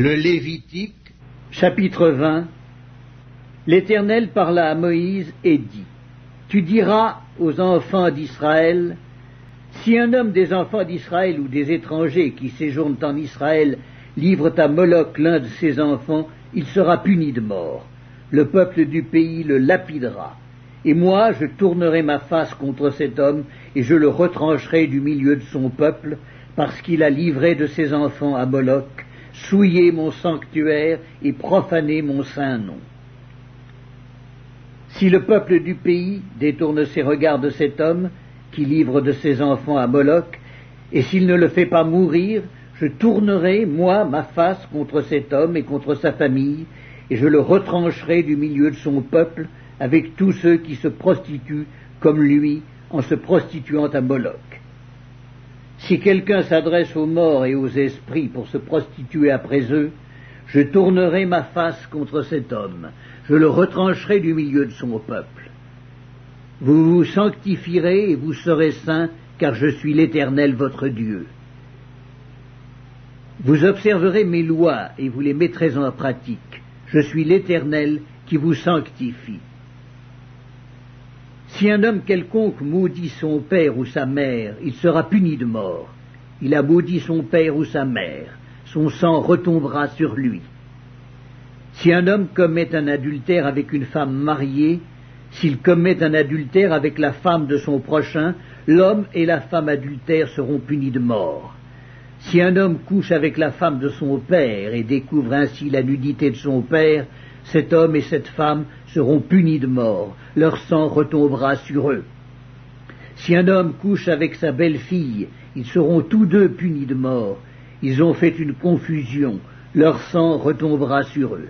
Le Lévitique, Chapitre 20. L'Éternel parla à Moïse et dit: Tu diras aux enfants d'Israël, si un homme des enfants d'Israël ou des étrangers qui séjournent en Israël livre à Moloch l'un de ses enfants, il sera puni de mort. Le peuple du pays le lapidera. Et moi, je tournerai ma face contre cet homme, et je le retrancherai du milieu de son peuple, parce qu'il a livré de ses enfants à Moloch, souillé mon sanctuaire et profané mon saint nom. Si le peuple du pays détourne ses regards de cet homme, qui livre de ses enfants à Moloch, et s'il ne le fait pas mourir, je tournerai, moi, ma face contre cet homme et contre sa famille, et je le retrancherai du milieu de son peuple, avec tous ceux qui se prostituent comme lui, en se prostituant à Moloch. Si quelqu'un s'adresse aux morts et aux esprits pour se prostituer après eux, je tournerai ma face contre cet homme, je le retrancherai du milieu de son peuple. Vous vous sanctifierez et vous serez saints, car je suis l'Éternel votre Dieu. Vous observerez mes lois et vous les mettrez en pratique. Je suis l'Éternel qui vous sanctifie. Si un homme quelconque maudit son père ou sa mère, il sera puni de mort. Il a maudit son père ou sa mère, son sang retombera sur lui. Si un homme commet un adultère avec une femme mariée, s'il commet un adultère avec la femme de son prochain, l'homme et la femme adultère seront punis de mort. Si un homme couche avec la femme de son père et découvre ainsi la nudité de son père, cet homme et cette femme seront punis de mort, leur sang retombera sur eux. Si un homme couche avec sa belle-fille, ils seront tous deux punis de mort. Ils ont fait une confusion, leur sang retombera sur eux.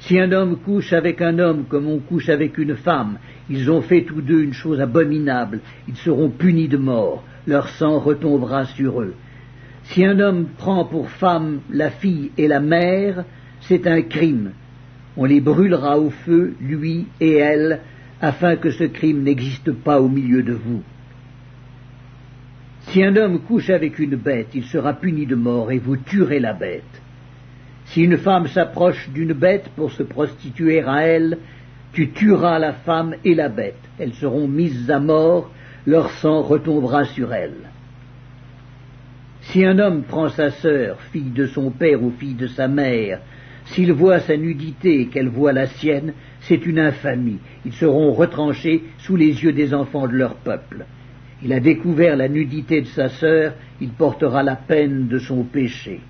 Si un homme couche avec un homme comme on couche avec une femme, ils ont fait tous deux une chose abominable, ils seront punis de mort, leur sang retombera sur eux. Si un homme prend pour femme la fille et la mère, c'est un crime. On les brûlera au feu, lui et elle, afin que ce crime n'existe pas au milieu de vous. Si un homme couche avec une bête, il sera puni de mort et vous tuerez la bête. Si une femme s'approche d'une bête pour se prostituer à elle, tu tueras la femme et la bête. Elles seront mises à mort, leur sang retombera sur elles. Si un homme prend sa sœur, fille de son père ou fille de sa mère, s'il voit sa nudité et qu'elle voit la sienne, c'est une infamie. Ils seront retranchés sous les yeux des enfants de leur peuple. Il a découvert la nudité de sa sœur, il portera la peine de son péché.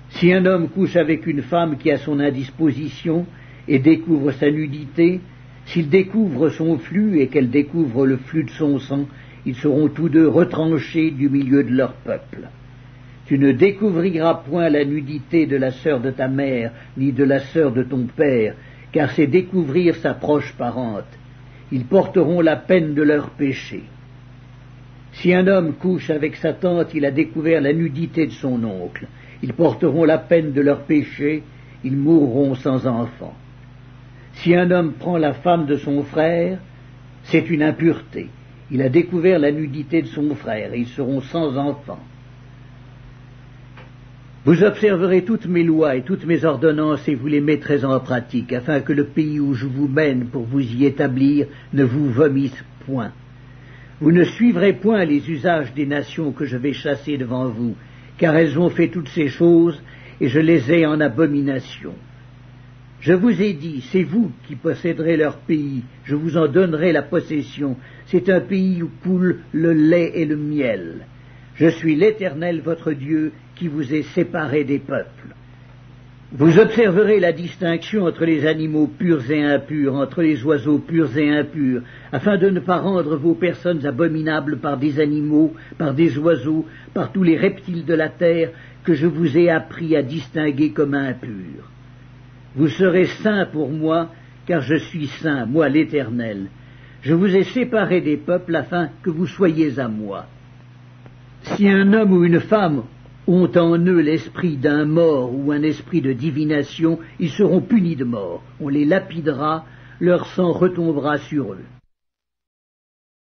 Si un homme couche avec une femme qui a son indisposition et découvre sa nudité, s'il découvre son flux et qu'elle découvre le flux de son sang, ils seront tous deux retranchés du milieu de leur peuple. Tu ne découvriras point la nudité de la sœur de ta mère, ni de la sœur de ton père, car c'est découvrir sa proche parente. Ils porteront la peine de leur péché. Si un homme couche avec sa tante, il a découvert la nudité de son oncle. Ils porteront la peine de leur péché, ils mourront sans enfant. Si un homme prend la femme de son frère, c'est une impureté. Il a découvert la nudité de son frère, et ils seront sans enfant. Vous observerez toutes mes lois et toutes mes ordonnances et vous les mettrez en pratique, afin que le pays où je vous mène pour vous y établir ne vous vomisse point. Vous ne suivrez point les usages des nations que je vais chasser devant vous, car elles ont fait toutes ces choses, et je les ai en abomination. Je vous ai dit, c'est vous qui posséderez leur pays, je vous en donnerai la possession, c'est un pays où coule le lait et le miel. Je suis l'Éternel votre Dieu qui vous ai séparés des peuples. Vous observerez la distinction entre les animaux purs et impurs, entre les oiseaux purs et impurs, afin de ne pas rendre vos personnes abominables par des animaux, par des oiseaux, par tous les reptiles de la terre que je vous ai appris à distinguer comme impurs. Vous serez saints pour moi, car je suis saint, moi l'Éternel. Je vous ai séparés des peuples afin que vous soyez à moi. Si un homme ou une femme ont en eux l'esprit d'un mort ou un esprit de divination, ils seront punis de mort. On les lapidera, leur sang retombera sur eux.